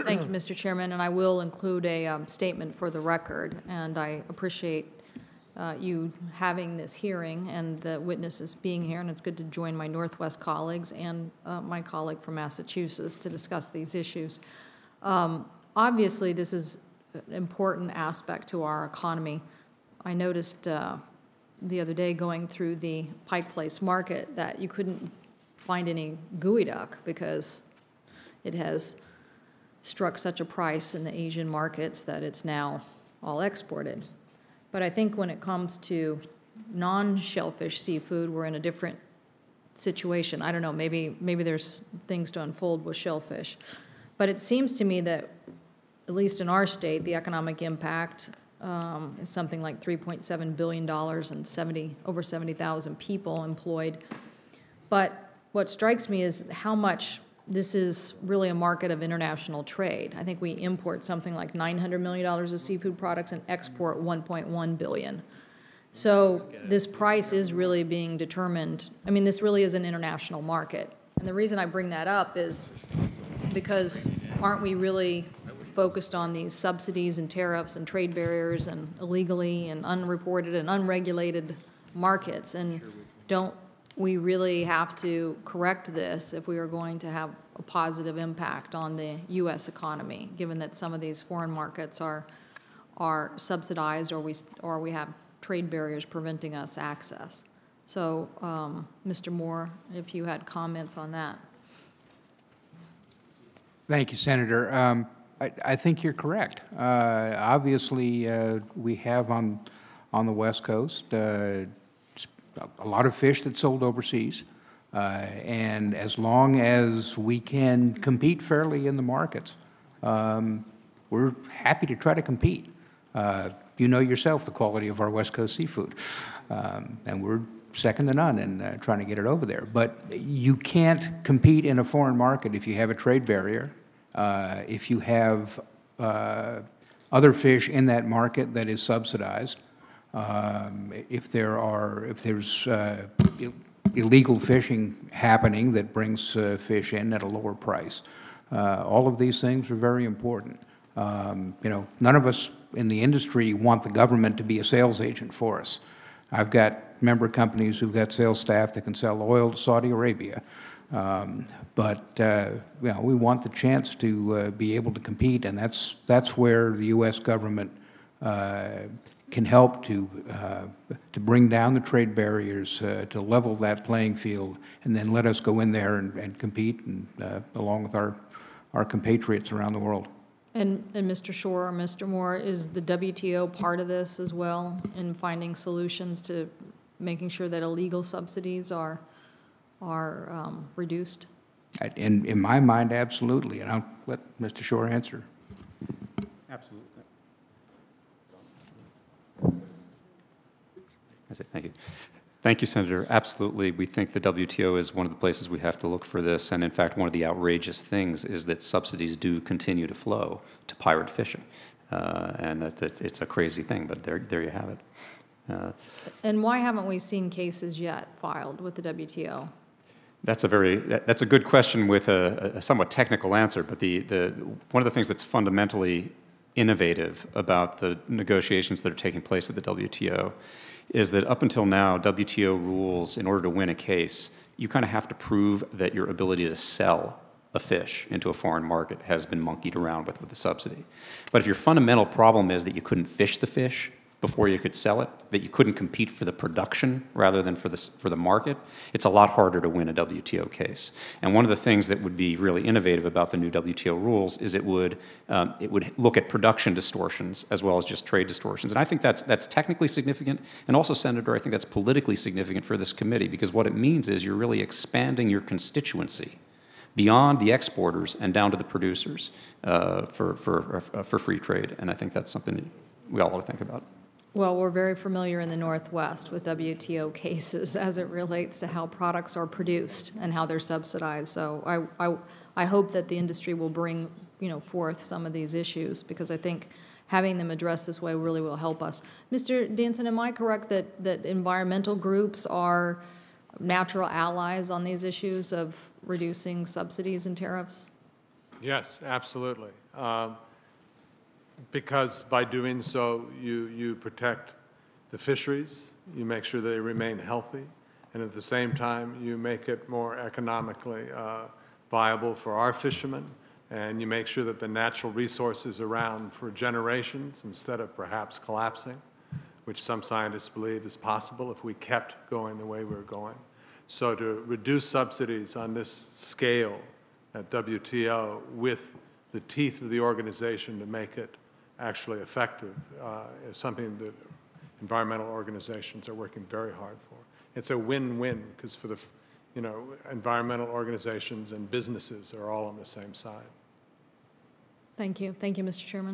Thank you, Mr. Chairman, and I will include a statement for the record, and I appreciate you having this hearing and the witnesses being here, and it's good to join my Northwest colleagues and my colleague from Massachusetts to discuss these issues. Obviously, this is an important aspect to our economy. I noticed the other day going through the Pike Place market that you couldn't find any geoduck because it has struck such a price in the Asian markets that it's now all exported. But I think when it comes to non-shellfish seafood, we're in a different situation. I don't know, maybe there's things to unfold with shellfish. But it seems to me that, at least in our state, the economic impact is something like $3.7 billion and over 70,000 people employed. But what strikes me is how much this is really a market of international trade. I think we import something like $900 million of seafood products and export $1.1 billion. So this price is really being determined. I mean, this really is an international market. And the reason I bring that up is because aren't we really focused on these subsidies and tariffs and trade barriers and illegally and unreported and unregulated markets? And don't we really have to correct this if we are going to have a positive impact on the U.S. economy, given that some of these foreign markets are subsidized or we have trade barriers preventing us access? So, Mr. Moore, if you had comments on that. Thank you, Senator. I think you're correct. Obviously, we have on the West Coast a lot of fish that's sold overseas, and as long as we can compete fairly in the markets, we're happy to try to compete. You know yourself the quality of our West Coast seafood, and we're second to none in trying to get it over there. But you can't compete in a foreign market if you have a trade barrier, if you have other fish in that market that is subsidized, if there's illegal fishing happening that brings fish in at a lower price. All of these things are very important. You know, none of us in the industry want the government to be a sales agent for us. I've got member companies who've got sales staff that can sell oil to Saudi Arabia. But you know, we want the chance to be able to compete, and that's where the U.S. government can help to bring down the trade barriers, to level that playing field, and then let us go in there and compete and, along with our compatriots around the world. And Mr. Shore or Mr. Moore, is the WTO part of this as well in finding solutions to making sure that illegal subsidies are reduced? In my mind, absolutely, and I'll let Mr. Shore answer. Absolutely. Thank you. Thank you, Senator. Absolutely. We think the WTO is one of the places we have to look for this. And in fact, one of the outrageous things is that subsidies do continue to flow to pirate fishing. And that it's a crazy thing, but there you have it. And why haven't we seen cases yet filed with the WTO? That's a good question with a somewhat technical answer. But one of the things that's fundamentally innovative about the negotiations that are taking place at the WTO is that up until now, WTO rules, in order to win a case, you kind of have to prove that your ability to sell a fish into a foreign market has been monkeyed around with a subsidy. But if your fundamental problem is that you couldn't fish the fish before you could sell it, that you couldn't compete for the production rather than for the market, it's a lot harder to win a WTO case. And one of the things that would be really innovative about the new WTO rules is it would look at production distortions as well as just trade distortions. And I think that's technically significant, and also, Senator, I think that's politically significant for this committee, because what it means is you're really expanding your constituency beyond the exporters and down to the producers for free trade. And I think that's something we all ought to think about. Well, we're very familiar in the Northwest with WTO cases as it relates to how products are produced and how they're subsidized. So I hope that the industry will bring forth some of these issues, because I think having them addressed this way really will help us. Mr. Danson, am I correct that environmental groups are natural allies on these issues of reducing subsidies and tariffs? Yes, absolutely. Because by doing so, you protect the fisheries, you make sure they remain healthy, and at the same time, you make it more economically viable for our fishermen, and you make sure that the natural resources around for generations instead of perhaps collapsing, which some scientists believe is possible if we kept going the way we're going. So to reduce subsidies on this scale at WTO with the teeth of the organization to make it actually effective is something that environmental organizations are working very hard for. It's a win-win because for the, environmental organizations and businesses are all on the same side. Thank you. Thank you, Mr. Chairman.